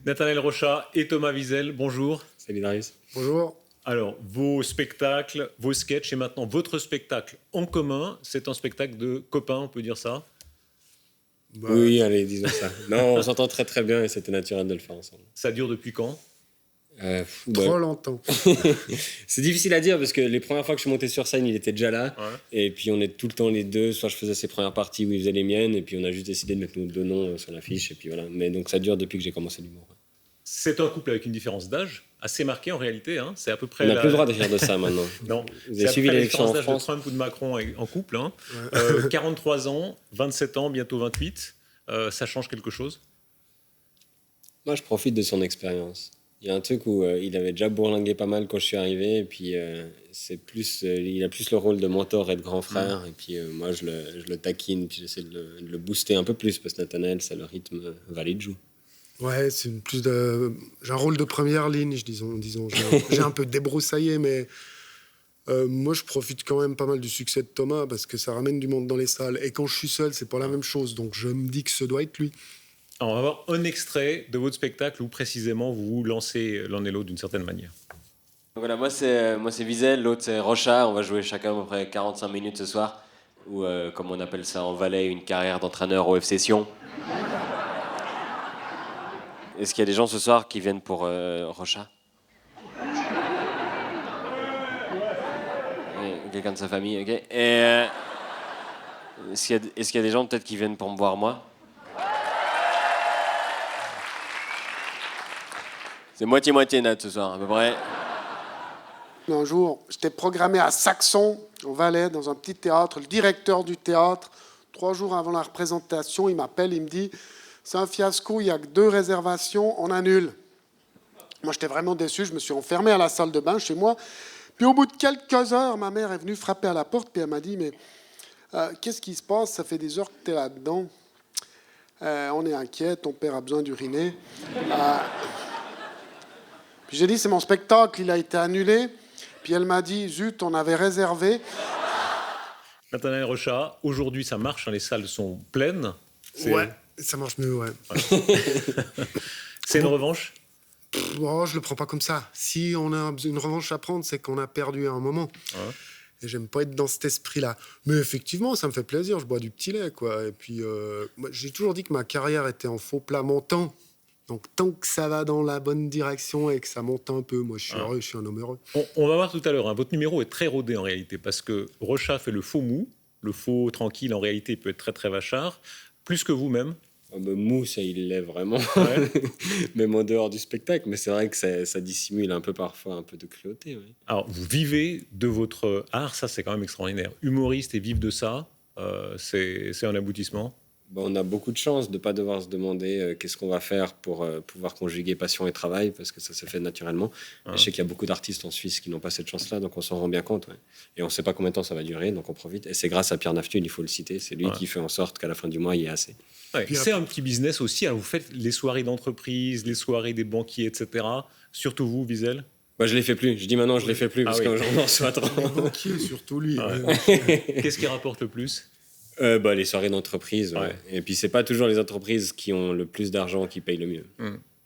Nathanaël Rochat et Thomas Wiesel, bonjour. Salut Darius. Bonjour. Alors, vos spectacles, vos sketchs et maintenant votre spectacle en commun, c'est un spectacle de copains, on peut dire ça? Oui, allez, disons ça. Non, on s'entend très très bien et c'était naturel de le faire ensemble. Ça dure depuis quand? Trop longtemps. C'est difficile à dire parce que les premières fois que je suis monté sur scène, il était déjà là. Ouais. Et puis on est tout le temps les deux. Soit je faisais ses premières parties où il faisait les miennes. Et puis on a juste décidé de mettre nos deux noms sur l'affiche. Et puis voilà. Mais donc ça dure depuis que j'ai commencé l'humour. C'est un couple avec une différence d'âge assez marquée en réalité. Hein. C'est à peu près. On n'a plus le droit de dire de ça maintenant. Non, Vous avez suivi l'élection en d'âge France de Trump ou de Macron en couple. Hein. 43 ans, 27 ans, bientôt 28. Ça change quelque chose? Moi, je profite de son expérience. Il y a un truc où il avait déjà bourlingué pas mal quand je suis arrivé. Et puis c'est plus, il a plus le rôle de mentor et de grand frère. Et puis moi, je le taquine. Puis j'essaie de le booster un peu plus parce que Nathanaël, c'est le rythme valet de joue. Ouais, c'est plus de. J'ai un rôle de première ligne, disons. J'ai un peu débroussaillé, mais moi, je profite quand même pas mal du succès de Thomas parce que ça ramène du monde dans les salles. Et quand je suis seul, c'est pas la même chose. Donc je me dis que ce doit être lui. Alors, on va voir un extrait de votre spectacle où précisément vous vous lancez l'un et l'autre d'une certaine manière. Voilà, moi c'est Wiesel, l'autre c'est Rochat. On va jouer chacun à peu près 45 minutes ce soir. Ou comme on appelle ça en Valais, une carrière d'entraîneur au FC Sion. Est-ce qu'il y a des gens ce soir qui viennent pour Rochat? Quelqu'un de sa famille, ok. Et est-ce qu'il y a des gens peut-être qui viennent pour me voir moi? C'est moitié-moitié Nat ce soir, à peu près. Un jour, j'étais programmé à Saxon, au Valais, dans un petit théâtre. Le directeur du théâtre, 3 jours avant la représentation, il m'appelle, il me dit « C'est un fiasco, il n'y a que 2 réservations, on annule. » Moi, j'étais vraiment déçu, je me suis enfermé à la salle de bain chez moi. Puis au bout de quelques heures, ma mère est venue frapper à la porte, puis elle m'a dit « Mais qu'est-ce qui se passe? Ça fait des heures que tu es là-dedans. On est inquiet, ton père a besoin d'uriner. » Puis j'ai dit « C'est mon spectacle, il a été annulé. » Puis elle m'a dit « Zut, on avait réservé. » Nathanaël Rochat, aujourd'hui ça marche, hein, les salles sont pleines. Ouais, ça marche mieux, ouais. C'est une revanche? Oh, je le prends pas comme ça. Si on a une revanche à prendre, c'est qu'on a perdu à un moment. Ouais. Et j'aime pas être dans cet esprit-là. Mais effectivement, ça me fait plaisir. Je bois du petit lait, quoi. Et puis, moi, j'ai toujours dit que ma carrière était en faux plat montant. Donc, tant que ça va dans la bonne direction et que ça monte un peu, moi, je suis heureux, je suis un homme heureux. On va voir tout à l'heure, hein, votre numéro est très rodé en réalité, parce que Rochat fait le faux mou, le faux tranquille en réalité il peut être très très vachard, plus que vous-même. Mou, ça il l'est vraiment, Ouais. même en dehors du spectacle. Mais c'est vrai que ça dissimule un peu parfois un peu de cruauté. Ouais. Alors vous vivez de votre art, ça c'est quand même extraordinaire. Humoriste et vivre de ça, c'est un aboutissement. On a beaucoup de chance de ne pas devoir se demander qu'est-ce qu'on va faire pour pouvoir conjuguer passion et travail, parce que ça se fait naturellement. Ouais. Je sais qu'il y a beaucoup d'artistes en Suisse qui n'ont pas cette chance-là, donc on s'en rend bien compte. Ouais. Et on ne sait pas combien de temps ça va durer, donc on profite. Et c'est grâce à Pierre Naftul, il faut le citer, c'est lui qui fait en sorte qu'à la fin du mois, il y ait assez. Ouais, c'est un petit business aussi. Alors vous faites les soirées d'entreprise, les soirées des banquiers, etc. Surtout vous, Wiesel. Je ne les fais plus. Je dis maintenant, je ne les fais plus, parce oui. que j'en reçois trop. Le banquier, surtout lui. Ouais. Ouais. Qu'est-ce qui rapporte le plus? Les soirées d'entreprise. Ouais. Ouais. Et puis, c'est pas toujours les entreprises qui ont le plus d'argent qui payent le mieux.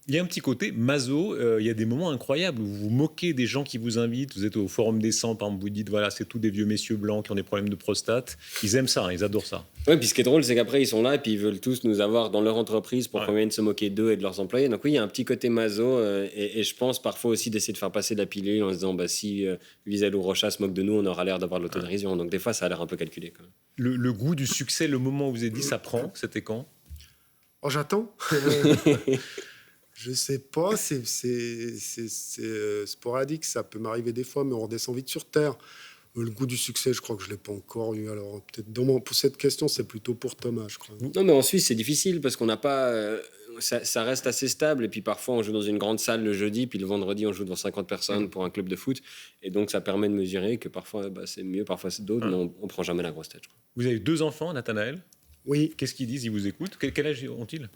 Il y a un petit côté maso, il y a des moments incroyables où vous vous moquez des gens qui vous invitent. Vous êtes au Forum des 100, par exemple, vous dites voilà, c'est tous des vieux messieurs blancs qui ont des problèmes de prostate. Ils aiment ça, hein, ils adorent ça. Ouais, puis ce qui est drôle, c'est qu'après, ils sont là et puis ils veulent tous nous avoir dans leur entreprise pour qu'on vienne se moquer d'eux et de leurs employés. Donc oui, il y a un petit côté maso et je pense parfois aussi d'essayer de faire passer de la pilule en se disant si Wiesel ou Rochat se moquent de nous, on aura l'air d'avoir de l'autodérision. Donc des fois, ça a l'air un peu calculé. Quand même. Le goût du succès, le moment où vous avez dit ça prend, c'était quand? Oh, j'attends. Je sais pas, c'est sporadique, ça peut m'arriver des fois, mais on redescend vite sur Terre. Le goût du succès, je crois que je ne l'ai pas encore eu. Alors, peut-être pour cette question, c'est plutôt pour Thomas, je crois. Non, mais en Suisse, c'est difficile parce qu'on n'a pas. Ça reste assez stable. Et puis parfois, on joue dans une grande salle le jeudi, puis le vendredi, on joue devant 50 personnes pour un club de foot. Et donc, ça permet de mesurer que parfois, c'est mieux, parfois c'est d'autres, mais on ne prend jamais la grosse tête. Je crois. Vous avez 2 enfants, Nathanaël. Oui. Qu'est-ce qu'ils disent? Ils vous écoutent? Quel âge ont-ils?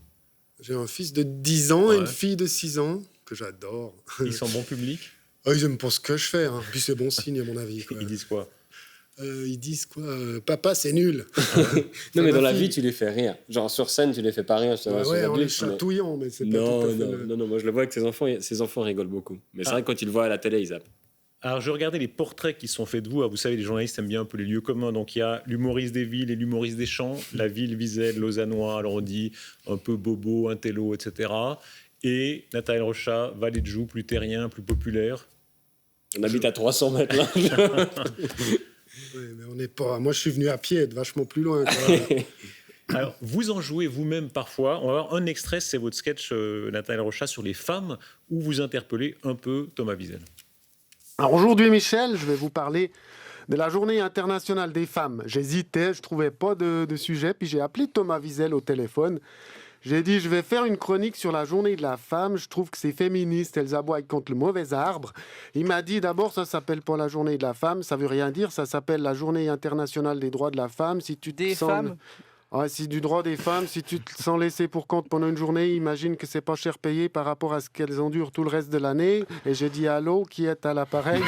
J'ai un fils de 10 ans et une fille de 6 ans que j'adore. Ils sont bons publics? Ils aiment pas ce que je fais. Hein. Puis c'est bon signe, à mon avis. Quoi. Ils disent quoi? Ils disent quoi Papa, c'est nul. Non, mais dans la vie, tu les fais rire. Genre, sur scène, tu les fais pas rire. Ouais, en les chatouillant, mais c'est pas tout à fait... Non, moi je le vois avec ses enfants rigolent beaucoup. Mais c'est vrai que quand ils le voient à la télé, ils zappent. Alors, je regardais les portraits qui sont faits de vous. Alors, vous savez, les journalistes aiment bien un peu les lieux communs. Donc, il y a l'humoriste des villes et l'humoriste des champs. La ville, Wiesel, lausannois. Alors, on dit un peu bobo, intello, etc. Et Nathanaël Rochat, Vallée de Joux, plus terrien, plus populaire. On habite à 300 mètres là. Oui, mais on n'est pas... Moi, je suis venu à pied, de vachement plus loin. Alors, vous en jouez vous-même parfois. On va avoir un extrait, c'est votre sketch, Nathanaël Rochat, sur les femmes, où vous interpellez un peu Thomas Wiesel. Alors aujourd'hui, Michel, je vais vous parler de la Journée internationale des femmes. J'hésitais, je trouvais pas de sujet, puis j'ai appelé Thomas Wiesel au téléphone. J'ai dit, je vais faire une chronique sur la Journée de la femme. Je trouve que c'est féministe, elles aboient contre le mauvais arbre. Il m'a dit, d'abord, ça s'appelle pas la Journée de la femme, ça veut rien dire, ça s'appelle la Journée internationale des droits de la femme. Si tu te sens... femmes Ouais, si du droit des femmes, si tu te sens laissé pour compte pendant une journée, imagine que c'est pas cher payé par rapport à ce qu'elles endurent tout le reste de l'année. Et j'ai dit allô, qui est à l'appareil?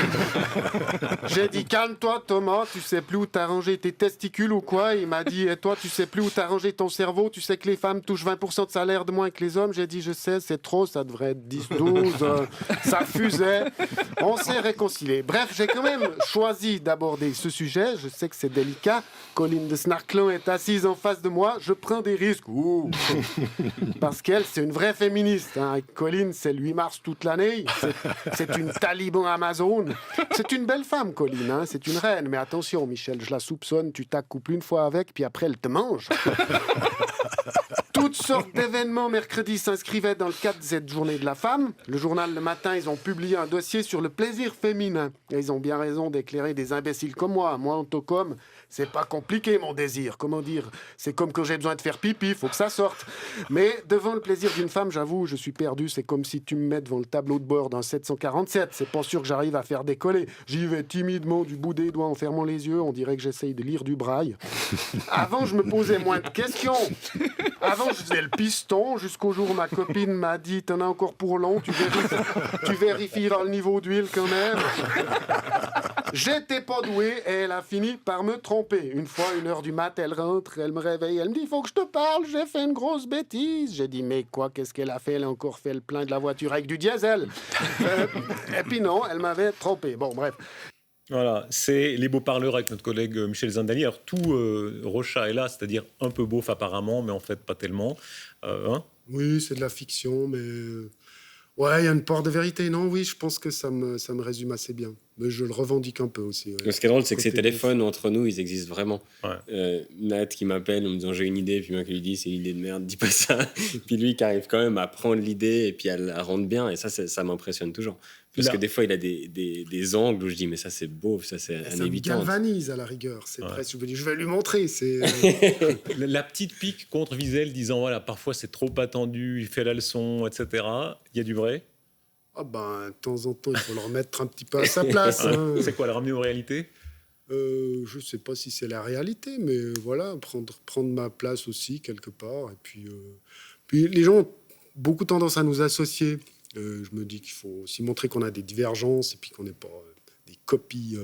J'ai dit calme-toi Thomas, tu sais plus où t'as rangé tes testicules ou quoi? Il m'a dit et toi tu sais plus où t'as rangé ton cerveau, tu sais que les femmes touchent 20% de salaire de moins que les hommes. J'ai dit je sais, c'est trop, ça devrait être 10, 12, ça fusait. On s'est réconciliés. Bref, j'ai quand même choisi d'aborder ce sujet, je sais que c'est délicat. Colline de Snarklin est assise en face de moi, je prends des risques. Ouh. Parce qu'elle, c'est une vraie féministe. Hein. Colline, c'est le 8 mars toute l'année. C'est une taliban Amazon. C'est une belle femme, Colline. Hein. C'est une reine. Mais attention, Michel, je la soupçonne. Tu t'accouples une fois avec, puis après, elle te mange. Toutes sortes d'événements mercredi s'inscrivaient dans le cadre de cette journée de la femme. Le journal Le Matin, ils ont publié un dossier sur le plaisir féminin. Et ils ont bien raison d'éclairer des imbéciles comme moi. Moi, Antocom, c'est pas compliqué, mon désir. Comment dire? C'est comme quand j'ai besoin de faire pipi, faut que ça sorte. Mais devant le plaisir d'une femme, j'avoue, je suis perdu. C'est comme si tu me mets devant le tableau de bord d'un 747. C'est pas sûr que j'arrive à faire décoller. J'y vais timidement du bout des doigts en fermant les yeux. On dirait que j'essaye de lire du braille. Avant, je me posais moins de questions. Avant, je faisais le piston jusqu'au jour où ma copine m'a dit « T'en as encore pour long, tu vérifieras le niveau d'huile quand même. » J'étais pas doué et elle a fini par me tromper. Une fois, 1h du mat, elle rentre, elle me réveille, elle me dit « Il faut que je te parle, j'ai fait une grosse bêtise. » J'ai dit « Mais quoi, qu'est-ce qu'elle a fait? Elle a encore fait le plein de la voiture avec du diesel. » Et puis non, elle m'avait trompé. Bon, bref. Voilà, c'est les beaux parleurs avec notre collègue Michel Zindali. Alors tout Rochat est là, c'est-à-dire un peu beauf apparemment, mais en fait pas tellement. Hein oui, c'est de la fiction, mais... Ouais, il y a une part de vérité. Non, oui, je pense que ça me résume assez bien. Mais je le revendique un peu aussi. Ouais. Ce qui est drôle, c'est que ces téléphones, entre nous, ils existent vraiment. Ouais. Nat qui m'appelle en me disant j'ai une idée, puis moi qui lui dis c'est une idée de merde, dis pas ça. Puis lui qui arrive quand même à prendre l'idée et puis à la rendre bien. Et ça m'impressionne toujours. Parce que des fois, il a des angles où je dis mais ça c'est beau, ça c'est un évitant. Ça me galvanise à la rigueur. C'est presque, je vais lui montrer. C'est la petite pique contre Wiesel disant voilà, parfois c'est trop attendu, il fait la leçon, etc. Il y a du vrai. Ah ben, de temps en temps, il faut le remettre un petit peu à sa place. Hein. C'est quoi, le ramener aux réalités? Je ne sais pas si c'est la réalité, mais voilà, prendre ma place aussi, quelque part. Et puis les gens ont beaucoup tendance à nous associer. Je me dis qu'il faut aussi montrer qu'on a des divergences et puis qu'on n'est pas des copies...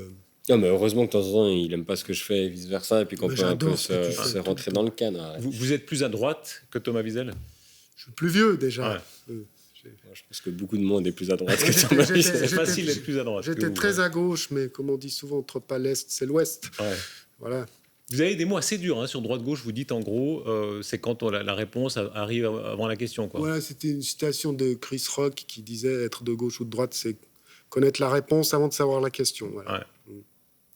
Non, mais heureusement que de temps en temps, il n'aime pas ce que je fais et vice-versa, et puis qu'on peut un peu se rentrer dans le cadre. Vous êtes plus à droite que Thomas Wiesel? Je suis plus vieux, déjà. Ouais. Je pense que beaucoup de monde est plus à droite que Thomas Wiesel. C'est facile d'être plus à droite. J'étais très à gauche, mais comme on dit souvent, entre pas l'Est, c'est l'Ouest. Ouais. Voilà. Vous avez des mots assez durs hein, sur droite-gauche. Vous dites en gros, c'est quand la réponse arrive avant la question. Quoi. Voilà, c'était une citation de Chris Rock qui disait être de gauche ou de droite, c'est connaître la réponse avant de savoir la question. Voilà. Ouais.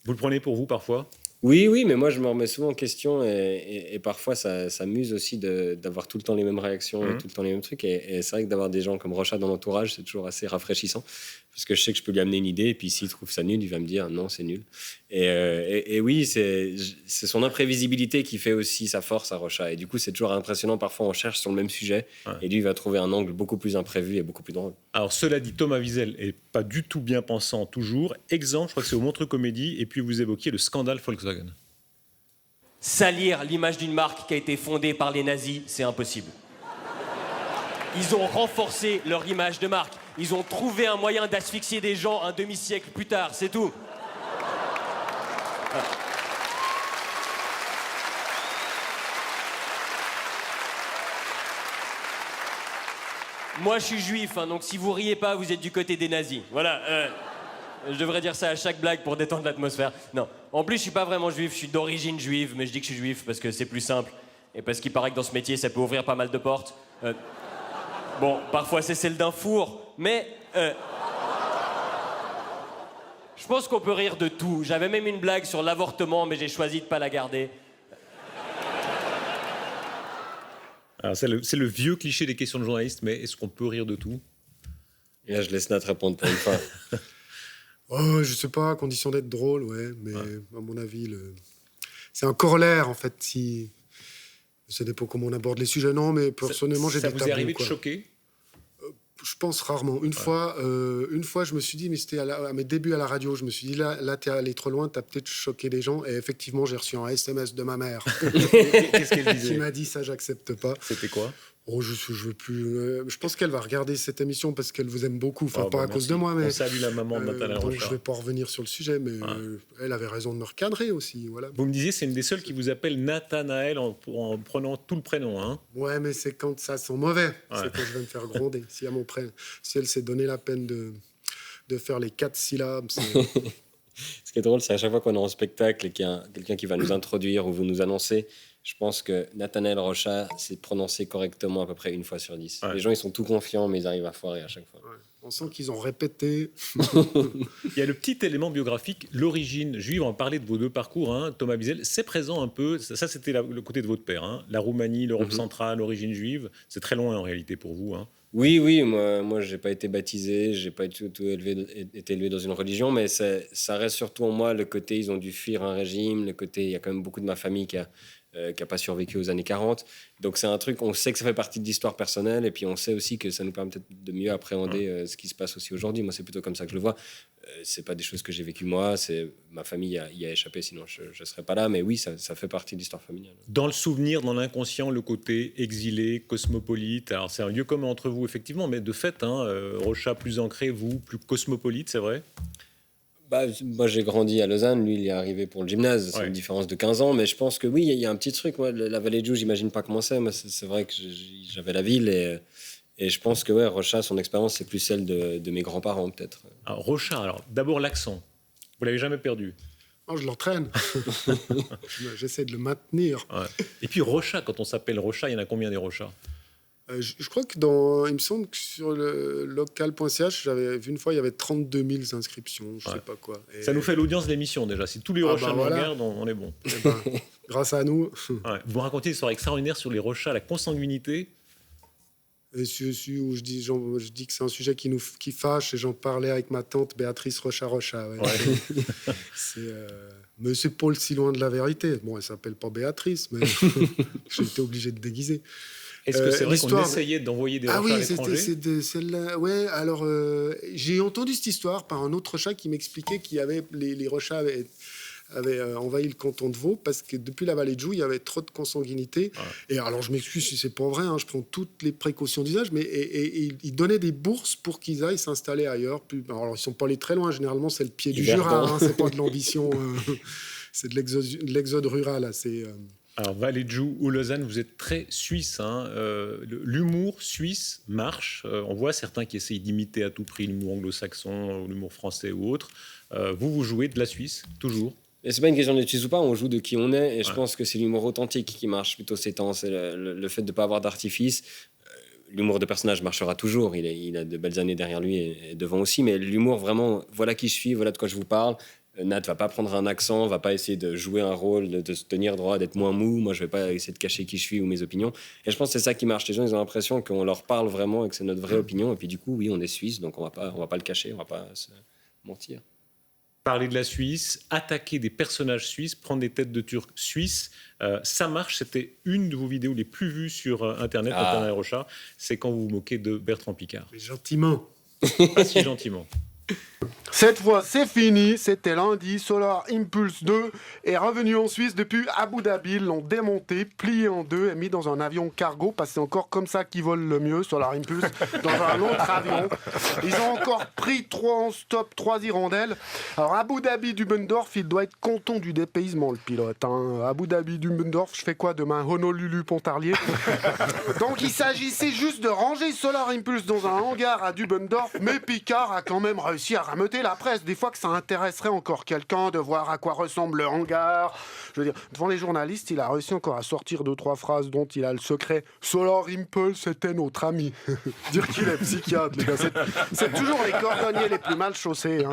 Vous le prenez pour vous parfois? Oui, mais moi je me remets souvent en question et parfois ça m'amuse aussi d'avoir tout le temps les mêmes réactions et tout le temps les mêmes trucs. Et c'est vrai que d'avoir des gens comme Rochat dans l'entourage, c'est toujours assez rafraîchissant. Parce que je sais que je peux lui amener une idée et puis s'il trouve ça nul, il va me dire non, c'est nul. Et oui, c'est son imprévisibilité qui fait aussi sa force à Rochat. Et du coup, c'est toujours impressionnant. Parfois, on cherche sur le même sujet et lui, il va trouver un angle beaucoup plus imprévu et beaucoup plus drôle. Alors, cela dit, Thomas Wiesel est pas du tout bien pensant toujours. Exemple, je crois que c'est au Montreux Comédie et puis vous évoquiez le scandale Volkswagen. Salir l'image d'une marque qui a été fondée par les nazis, c'est impossible. Ils ont renforcé leur image de marque. Ils ont trouvé un moyen d'asphyxier des gens un demi-siècle plus tard, c'est tout. moi je suis juif, hein, donc si vous riez pas, vous êtes du côté des nazis. Voilà. Je devrais dire ça à chaque blague pour détendre l'atmosphère. Non. En plus, je suis pas vraiment juif, je suis d'origine juive, mais je dis que je suis juif parce que c'est plus simple. Et parce qu'il paraît que dans ce métier, ça peut ouvrir pas mal de portes. Bon, parfois c'est celle d'un four, mais... je pense qu'on peut rire de tout. J'avais même une blague sur l'avortement, mais j'ai choisi de pas la garder. Alors, c'est le vieux cliché des questions de journalistes, mais est-ce qu'on peut rire de tout? Et là, je laisse Nat répondre pour une fois. Oh, je sais pas, à condition d'être drôle, ouais. Mais à mon avis, c'est un corollaire, en fait. Si... Ça dépend comment on aborde les sujets. Non, mais personnellement, j'ai des tabous. Ça vous est arrivé de quoi. choquer? Je pense rarement. Une fois, je me suis dit, mais c'était à mes débuts à la radio, je me suis dit, là t'es allé trop loin, t'as peut-être choqué les gens. Et effectivement, j'ai reçu un SMS de ma mère. Qu'est-ce qu'elle disait? Qui m'a dit, ça, j'accepte pas. C'était quoi? Oh, je veux plus. Je pense qu'elle va regarder cette émission parce qu'elle vous aime beaucoup. Enfin, Oh, pas bah, à cause de moi, mais. On salue la maman de Nathanaël donc, Rochard. je vais pas revenir sur le sujet, mais elle avait raison de me recadrer aussi. Voilà. Vous me disiez, c'est une des seules qui vous appelle Nathanaël en prenant tout le prénom, hein? Ouais, mais c'est quand ça sent mauvais. Ouais. C'est quand je vais me faire gronder. Si elle s'est donné la peine de faire les 4 syllabes, c'est. Ce qui est drôle, c'est à chaque fois qu'on est en spectacle et qu'il y a quelqu'un qui va nous introduire ou vous nous annoncer, je pense que Nathanaël Rochard, c'est prononcé correctement à peu près 1 fois sur 10. Ouais. Les gens, ils sont tout confiants, mais ils arrivent à foirer à chaque fois. Ouais. On sent qu'ils ont répété. Il y a le petit élément biographique, l'origine juive. On va parler de vos 2 parcours, hein. Thomas Wiesel, c'est présent un peu. Ça c'était le côté de votre père, hein. La Roumanie, l'Europe centrale, l'origine juive. C'est très loin en réalité pour vous, hein. Oui, moi j'ai pas été baptisé, j'ai pas été élevé dans une religion, mais ça reste surtout en moi le côté, ils ont dû fuir un régime, le côté, il y a quand même beaucoup de ma famille qui a pas survécu aux années 40. Donc c'est un truc, on sait que ça fait partie de l'histoire personnelle, et puis on sait aussi que ça nous permet peut-être de mieux appréhender ce qui se passe aussi aujourd'hui. Moi, c'est plutôt comme ça que je le vois. C'est pas des choses que j'ai vécues moi, c'est ma famille y a échappé, sinon je serais pas là. Mais oui, ça fait partie de l'histoire familiale. Dans le souvenir, dans l'inconscient, le côté exilé, cosmopolite. Alors c'est un lieu commun entre vous, effectivement, mais de fait, hein, Rochard plus ancré, vous plus cosmopolite, c'est vrai? Moi, j'ai grandi à Lausanne. Lui, il est arrivé pour le gymnase. C'est une différence de 15 ans. Mais je pense que oui, il y a un petit truc. Moi, la Vallée de Joux, j'imagine pas comment c'est. Moi, c'est vrai que j'avais la ville. Et je pense que Rochard, son expérience, c'est plus celle de mes grands-parents, peut-être. Alors, Rochard, d'abord l'accent. Vous l'avez jamais perdu? Oh, je l'entraîne. J'essaie de le maintenir. Ouais. Et puis Rochard, quand on s'appelle Rochard, il y en a combien des Rochards? Je crois que il me semble que sur le local.ch, j'avais vu une fois, il y avait 32 000 inscriptions, je sais pas quoi. Et ça nous fait l'audience de l'émission déjà. Si tous les Rochards nous regardent, on est bon. Grâce à nous. Ouais. Vous me racontez une histoire extraordinaire sur les Rochards, la consanguinité. Et où je dis que c'est un sujet qui fâche, et j'en parlais avec ma tante Béatrice Rochard. Ouais. Mais c'est pas si loin de la vérité. Bon, elle s'appelle pas Béatrice, mais j'ai été obligé de déguiser. Est-ce que c'est vrai qu'on essayait d'envoyer des Rochards à l'étranger? C'est celle-là. Ouais, alors j'ai entendu cette histoire par un autre Rochat qui m'expliquait qu'il y avait les Rochats avaient envahi le canton de Vaud parce que depuis la Vallée de Joux, il y avait trop de consanguinité. Et alors, je m'excuse si c'est pas vrai, hein, je prends toutes les précautions d'usage, mais ils donnaient des bourses pour qu'ils aillent s'installer ailleurs. Alors, ils sont pas allés très loin. Généralement, c'est le pied du Jura. Hein, c'est pas de l'ambition. C'est de l'exode rural. Là, Alors, Vallée de Joux ou Lausanne, vous êtes très suisse. Hein. L'humour suisse marche. On voit certains qui essayent d'imiter à tout prix l'humour anglo-saxon ou l'humour français ou autre. Vous jouez de la Suisse, toujours? Et c'est pas une question de Suisse ou pas, on joue de qui on est. Et je pense que c'est l'humour authentique qui marche plutôt ces temps. C'est le fait de ne pas avoir d'artifice. L'humour de personnage marchera toujours. Il a de belles années derrière lui et devant aussi. Mais l'humour, vraiment, voilà qui je suis, voilà de quoi je vous parle. Nat va pas prendre un accent, va pas essayer de jouer un rôle, de se tenir droit, d'être moins mou. Moi, je vais pas essayer de cacher qui je suis ou mes opinions. Et je pense que c'est ça qui marche. Les gens, ils ont l'impression qu'on leur parle vraiment et que c'est notre vraie opinion. Et puis du coup, oui, on est suisse, donc on va pas le cacher, on va pas se mentir. Parler de la Suisse, attaquer des personnages suisses, prendre des têtes de Turcs suisses, ça marche. C'était une de vos vidéos les plus vues sur Internet, Nathanaël Rochard. C'est quand vous vous moquez de Bertrand Piccard. Mais gentiment. Pas si gentiment. Cette fois, c'est fini. C'était lundi. Solar Impulse 2 est revenu en Suisse depuis Abu Dhabi. Ils l'ont démonté, plié en deux et mis dans un avion cargo. Parce que c'est encore comme ça qu'ils volent le mieux, Solar Impulse, dans un autre avion. Ils ont encore pris 3 hirondelles. Alors, Abu Dhabi Dubendorf, il doit être content du dépaysement, le pilote. Abu Dhabi Dubendorf, je fais quoi demain? Honolulu Pontarlier. Donc, il s'agissait juste de ranger Solar Impulse dans un hangar à Dubendorf. Mais Picard a quand même réussi à rameuter la presse. Des fois que ça intéresserait encore quelqu'un de voir à quoi ressemble le hangar. Je veux dire, devant les journalistes, il a réussi encore à sortir 2-3 phrases dont il a le secret. Solar Impulse, c'était notre ami. Dire qu'il est psychiatre, les gars. C'est toujours les cordonniers les plus mal chaussés.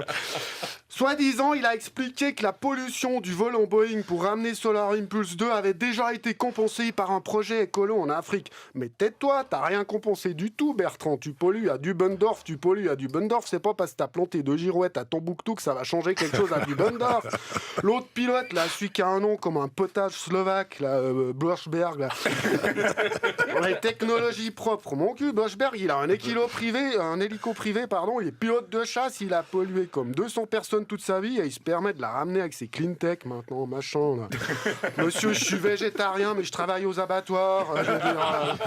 Soi-disant, il a expliqué que la pollution du vol en Boeing pour ramener Solar Impulse 2 avait déjà été compensée par un projet écolo en Afrique. Mais tais-toi, t'as rien compensé du tout, Bertrand. Tu pollues à Dubendorf, c'est pas parce que t'as planté 2 girouettes à Tombouctou que ça va changer quelque chose à Dubendorf. L'autre pilote, là, celui qui a un nom comme un potage slovaque, là, Blochberg, là. Les technologies propres. Mon cul, Blochberg, il a un hélico privé, il est pilote de chasse, il a pollué comme 200 personnes toute sa vie et il se permet de la ramener avec ses clean tech maintenant, machin. Là. Monsieur, je suis végétarien, mais je travaille aux abattoirs. Je veux dire,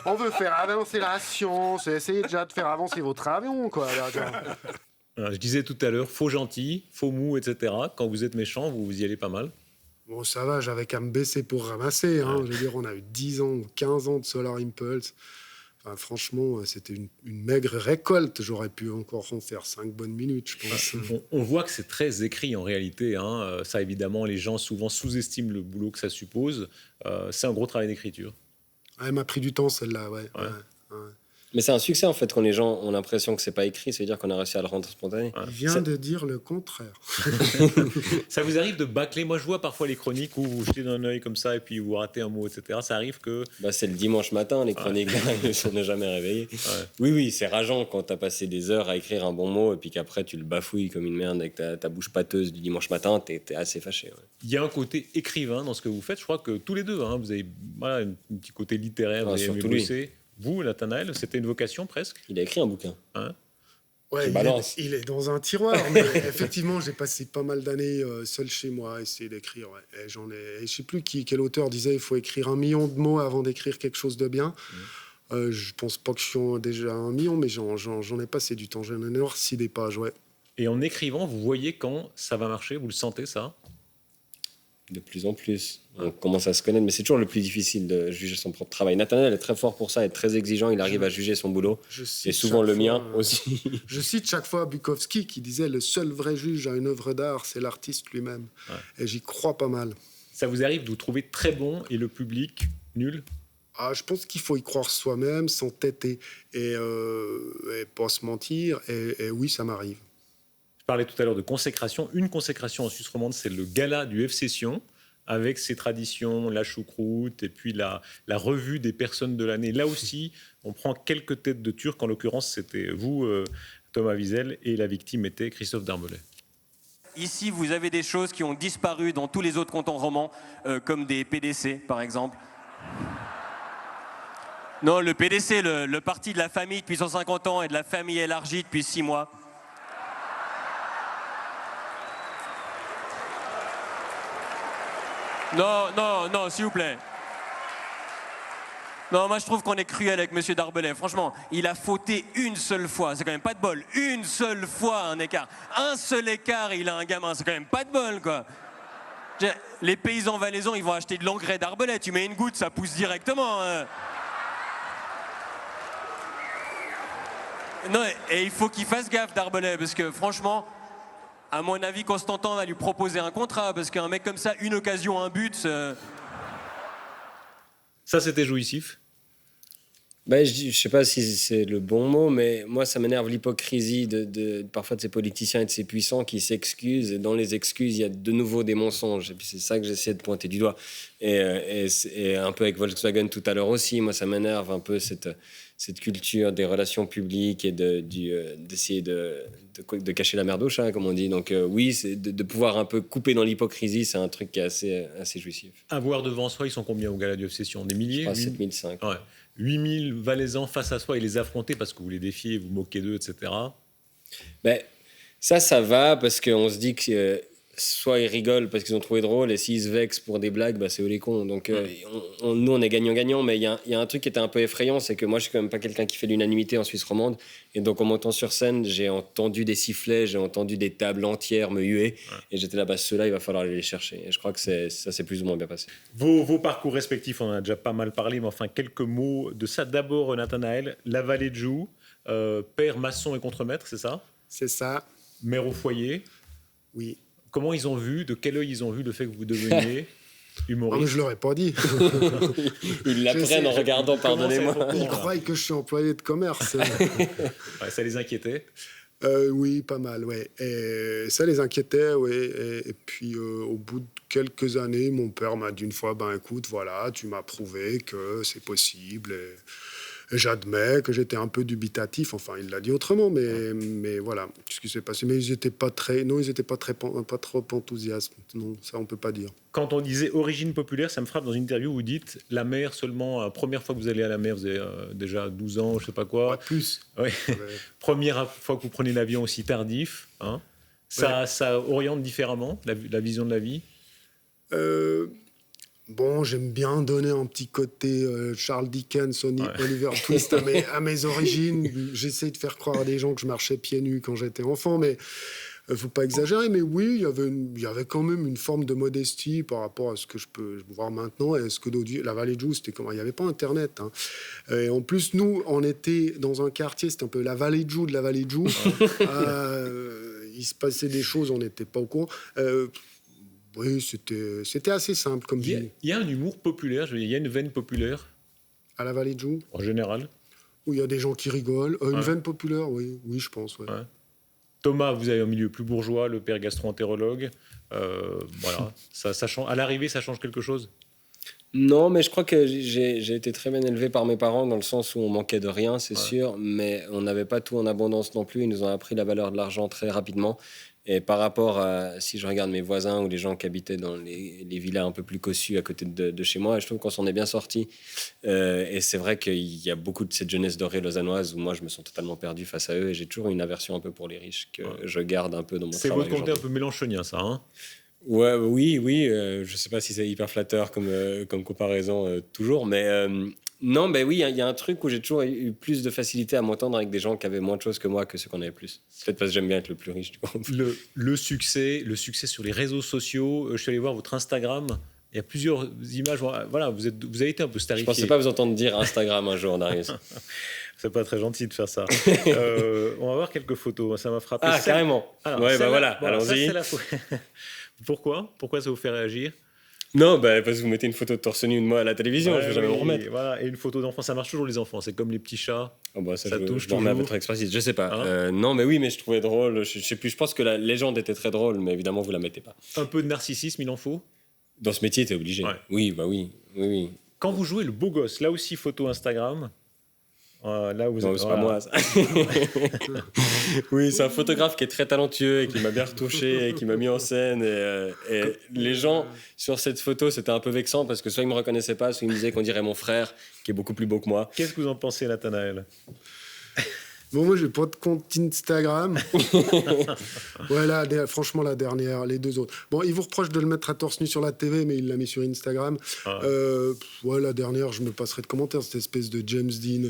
on veut faire avancer la science, essayez déjà de faire avancer votre avion, quoi. Là, je disais tout à l'heure, faux gentil, faux mou, etc. Quand vous êtes méchant, vous y allez pas mal. Bon, ça va, j'avais qu'à me baisser pour ramasser. Je veux dire, on a eu 10 ans ou 15 ans de Solar Impulse. Enfin, franchement, c'était une maigre récolte. J'aurais pu encore en faire 5 bonnes minutes, je pense. On voit que c'est très écrit en réalité. Ça, évidemment, les gens souvent sous-estiment le boulot que ça suppose. C'est un gros travail d'écriture. Elle m'a pris du temps, celle-là, ouais. Mais c'est un succès, en fait, quand les gens ont l'impression que c'est pas écrit. Ça veut dire qu'on a réussi à le rendre spontané. Il vient de dire le contraire. Ça vous arrive de bâcler? Moi, je vois parfois les chroniques où vous jetez d'un œil comme ça et puis vous ratez un mot, etc. Ça arrive que... C'est le dimanche matin, les chroniques, on n'est jamais réveillé. Oui, c'est rageant quand t'as passé des heures à écrire un bon mot et puis qu'après tu le bafouilles comme une merde avec ta bouche pâteuse du dimanche matin, t'es assez fâché. Ouais. Il y a un côté écrivain dans ce que vous faites. Je crois que tous les deux, vous avez un petit côté littéraire, vous avez aimé bosser. Vous, Nathanaël, c'était une vocation presque? Il a écrit un bouquin. Ouais, il est dans un tiroir, mais effectivement, j'ai passé pas mal d'années seul chez moi à essayer d'écrire. Ouais. Et je sais plus quel auteur disait il faut écrire 1 million de mots avant d'écrire quelque chose de bien. Je pense pas que je suis déjà à 1 million, mais j'en ai passé du temps. J'en ai noirci des pages, ouais. Et en écrivant, vous voyez quand ça va marcher? Vous le sentez, ça? De plus en plus. On commence à se connaître, mais c'est toujours le plus difficile de juger son propre travail. Nathanaël est très fort pour ça, est très exigeant, il arrive à juger son boulot. Et souvent le mien aussi. Je cite chaque fois Bukowski qui disait « Le seul vrai juge à une œuvre d'art, c'est l'artiste lui-même. » Et j'y crois pas mal. Ça vous arrive de vous trouver très bon et le public nul? Je pense qu'il faut y croire soi-même, s'entêter et pas se mentir. Et oui, ça m'arrive. Je parlais tout à l'heure de consécration. Une consécration en Suisse romande, c'est le gala du F Session, avec ses traditions, la choucroute, et puis la revue des personnes de l'année. Là aussi, on prend quelques têtes de Turcs. En l'occurrence, c'était vous, Thomas Wiesel, et la victime était Christophe Darbelet. Ici, vous avez des choses qui ont disparu dans tous les autres cantons romans, comme des PDC, par exemple. Non, le PDC, le parti de la famille depuis 150 ans et de la famille élargie depuis 6 mois. Non, s'il vous plaît. Non, moi je trouve qu'on est cruel avec Monsieur Darbelet. Franchement, il a fauté une seule fois. C'est quand même pas de bol. Une seule fois un écart. Un seul écart, il a un gamin. C'est quand même pas de bol, quoi. Les paysans valaisans, ils vont acheter de l'engrais Darbelet. Tu mets une goutte, ça pousse directement. Non, et il faut qu'il fasse gaffe, Darbelet, parce que franchement... À mon avis, Constantin va lui proposer un contrat, parce qu'un mec comme ça, une occasion, un but... Ça, c'était jouissif? Je sais pas si c'est le bon mot, mais moi, ça m'énerve l'hypocrisie parfois de ces politiciens et de ces puissants qui s'excusent. Et dans les excuses, il y a de nouveau des mensonges. Et puis c'est ça que j'essaie de pointer du doigt. Et un peu avec Volkswagen tout à l'heure aussi, moi, ça m'énerve un peu cette culture des relations publiques et d'essayer de cacher la merde au chat, comme on dit. Donc oui, c'est de pouvoir un peu couper dans l'hypocrisie, c'est un truc qui est assez jouissif. Avoir devant soi, ils sont combien au gala du F-Session? Des milliers? 7005. Ouais. 8000 Valaisans face à soi et les affronter parce que vous les défiez, vous moquez d'eux, etc. Ça va parce qu'on se dit que soit ils rigolent parce qu'ils ont trouvé drôle et s'ils se vexent pour des blagues, bah, c'est eux les cons. Donc nous, on est gagnant-gagnant, mais il y a un truc qui était un peu effrayant, c'est que moi, je suis quand même pas quelqu'un qui fait l'unanimité en Suisse romande. Et donc, en montant sur scène, j'ai entendu des sifflets, j'ai entendu des tables entières me huer. Et j'étais là, bah, ceux-là, il va falloir aller les chercher. Et je crois que ça s'est plus ou moins bien passé. Vos parcours respectifs, on en a déjà pas mal parlé, mais enfin, quelques mots de ça. D'abord, Nathanaël, la vallée de Joux, père maçon et contremaître, c'est ça? C'est ça, Mère au foyer. oui. Comment ils ont vu, de quel œil ils ont vu le fait que vous deveniez Ah, mais humoriste? je l'aurais pas dit. Ils l'apprennent en regardant, pardonnez-moi. Ils croient que je suis employé de commerce. Ouais, ça les inquiétait? Oui, pas mal, ouais. Et ça les inquiétait, ouais. Et puis, au bout de quelques années, mon père m'a dit une fois, ben écoute, voilà, tu m'as prouvé que c'est possible. Et j'admets que j'étais un peu dubitatif. Enfin, il l'a dit autrement, mais voilà, ce qui s'est passé. Mais ils n'étaient pas très, non, ils étaient pas trop enthousiastes. Non, ça on peut pas dire. Quand on disait origine populaire, ça me frappe dans une interview où vous dites la mer seulement, première fois que vous allez à la mer, vous avez déjà 12 ans, je sais pas quoi. Ouais, plus. Ouais. Ouais. Première fois que vous prenez l'avion aussi tardif. Hein. Ça oriente différemment la vision de la vie. Bon, j'aime bien donner un petit côté Charles Dickens, Oliver Twist à mes origines. J'essaie de faire croire à des gens que je marchais pieds nus quand j'étais enfant, mais faut pas exagérer. Mais oui, il y avait quand même une forme de modestie par rapport à ce que je peux voir maintenant et ce que la vallée de Joux, c'était comment il n'y avait pas Internet. Hein. Et en plus, nous, on était dans un quartier, c'était un peu la vallée de Joux de la vallée de Joux. Il se passait des choses, on n'était pas au courant. Oui, c'était assez simple comme vie. Il y a un humour populaire, il y a une veine populaire À la vallée de Joux, en général. où il y a des gens qui rigolent. Une veine populaire, oui, je pense. Ouais. Ouais. Thomas, vous avez un milieu plus bourgeois, le père gastro-entérologue. Voilà, ça change. À l'arrivée, ça change quelque chose? Non, mais je crois que j'ai été très bien élevé par mes parents dans le sens où on manquait de rien, c'est sûr, mais on n'avait pas tout en abondance non plus. Ils nous ont appris la valeur de l'argent très rapidement. Et par rapport à, si je regarde mes voisins ou les gens qui habitaient dans les villas un peu plus cossues à côté de chez moi, je trouve qu'on s'en est bien sortis. Et c'est vrai qu'il y a beaucoup de cette jeunesse dorée lausannoise où moi je me sens totalement perdu face à eux et j'ai toujours une aversion un peu pour les riches que je garde un peu dans mon C'est travail. votre côté un peu mélanchonien, ça, hein? Ouais, oui, je sais pas si c'est hyper flatteur comme comparaison toujours, mais non, ben oui, il y a un truc où j'ai toujours eu plus de facilité à m'entendre avec des gens qui avaient moins de choses que moi que ceux qu'on avait plus. C'est peut-être parce que j'aime bien être le plus riche du groupe. Le succès sur les réseaux sociaux. Je suis allé voir votre Instagram. Il y a plusieurs images. Voilà, vous avez été un peu starifié. Je pensais pas vous entendre dire Instagram un jour, Darius. C'est pas très gentil de faire ça. On va voir quelques photos. Ça m'a frappé. Ah, carrément. Alors, ouais, bah voilà, ça, allons-y. c'est la Pourquoi ça vous fait réagir? Non, parce que vous mettez une photo de torse nu de moi à la télévision, je vais jamais m'en remettre. Voilà, et une photo d'enfant, ça marche toujours les enfants. C'est comme les petits chats. Oh bah ça touche je remets à toujours. votre expertise. Je sais pas. Hein non, mais oui, mais je trouvais drôle. Je sais plus. Je pense que la légende était très drôle, mais évidemment vous la mettez pas. Un peu de narcissisme, il en faut. Dans ce métier, t'es obligé. Ouais. Oui, bah oui. Quand vous jouez le beau gosse, là aussi photo Instagram. Là vous Non, êtes, c'est pas moi. Ça. Oui, c'est un photographe qui est très talentueux et qui m'a bien retouché et qui m'a mis en scène. Et les gens sur cette photo, c'était un peu vexant parce que soit ils me reconnaissaient pas, soit ils me disaient qu'on dirait mon frère, qui est beaucoup plus beau que moi. Qu'est-ce que vous en pensez, Nathanaël? Bon, moi, j'ai pas de compte Instagram. Ouais, franchement, la dernière, les deux autres. Bon, il vous reproche de le mettre à torse nu sur la TV, mais il l'a mis sur Instagram. Ouais, la dernière, je me passerai de commentaires, cette espèce de James Dean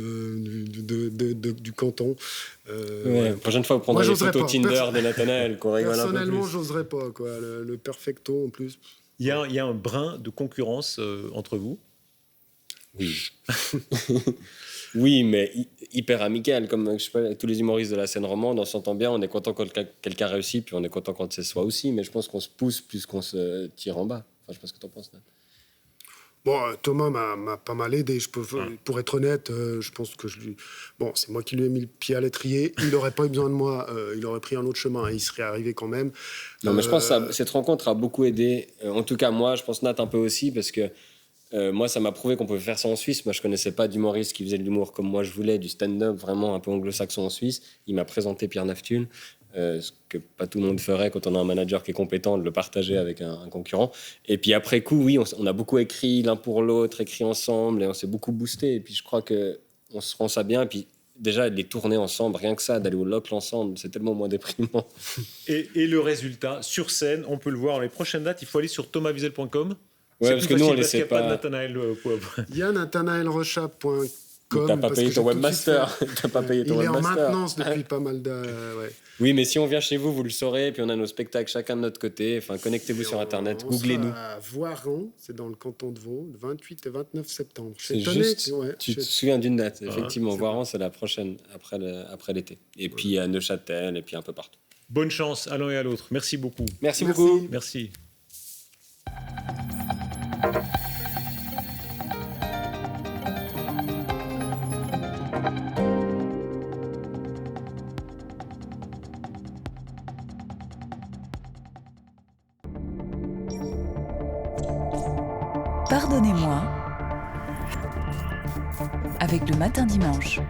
du canton. Ouais. Prochaine fois, vous prendrez les photos Tinder de Nathanaël, qu'on rigole un peu plus. Personnellement, j'oserais pas, quoi. Le perfecto, en plus. Il y a un brin de concurrence entre vous. Oui. Oui, mais hyper amical. Comme je sais pas, tous les humoristes de la scène romande, on s'entend bien, on est content quand quelqu'un réussit, puis on est content quand c'est soi aussi. Mais je pense qu'on se pousse plus qu'on se tire en bas. Enfin, je sais pas ce que t'en penses, Nat. Bon, Thomas m'a pas mal aidé. Pour être honnête, je pense que bon, c'est moi qui lui ai mis le pied à l'étrier. Il n'aurait pas eu besoin de moi. Il aurait pris un autre chemin et il serait arrivé quand même. Non, mais je pense que cette rencontre a beaucoup aidé. En tout cas, moi, je pense Nat un peu aussi, parce que moi, ça m'a prouvé qu'on pouvait faire ça en Suisse. Moi, je connaissais pas d'humoriste qui faisait de l'humour comme moi je voulais, du stand-up vraiment un peu anglo-saxon en Suisse. Il m'a présenté Pierre Naftul, ce que pas tout le monde ferait quand on a un manager qui est compétent, de le partager avec un concurrent. Et puis après coup, oui, on a beaucoup écrit l'un pour l'autre, écrit ensemble, et on s'est beaucoup boosté. Et puis je crois qu'on se rend ça bien. Et puis déjà les tourner ensemble, rien que ça, d'aller au locle ensemble, c'est tellement moins déprimant. Et le résultat, sur scène, on peut le voir. Les prochaines dates, il faut aller sur thomaswiesel.com. Ouais, parce que nous, on parce qu'il laissait n'y a pas de pas. Nathanaël. Il y a nathanaelrocha.com. T'as pas parce payé que ton j'ai tout de suite webmaster. fait. T'as pas payé ton Il est en webmaster. maintenance depuis pas mal de. Ouais. Oui, mais si on vient chez vous, vous le saurez. Puis on a nos spectacles chacun de notre côté. Enfin, connectez-vous sur Internet, On googlez-nous. sera à Voiron, c'est dans le canton de Vaud, le 28 et 29 septembre. Je suis C'est étonné juste, ouais, tu je- te souviens d'une date, effectivement. c'est Voiron, c'est la prochaine, après l'été. Et puis à Neuchâtel, et puis un peu partout. Bonne chance à l'un et à l'autre. Merci beaucoup. Merci Merci. beaucoup. Merci. Pardonnez-moi avec le matin dimanche.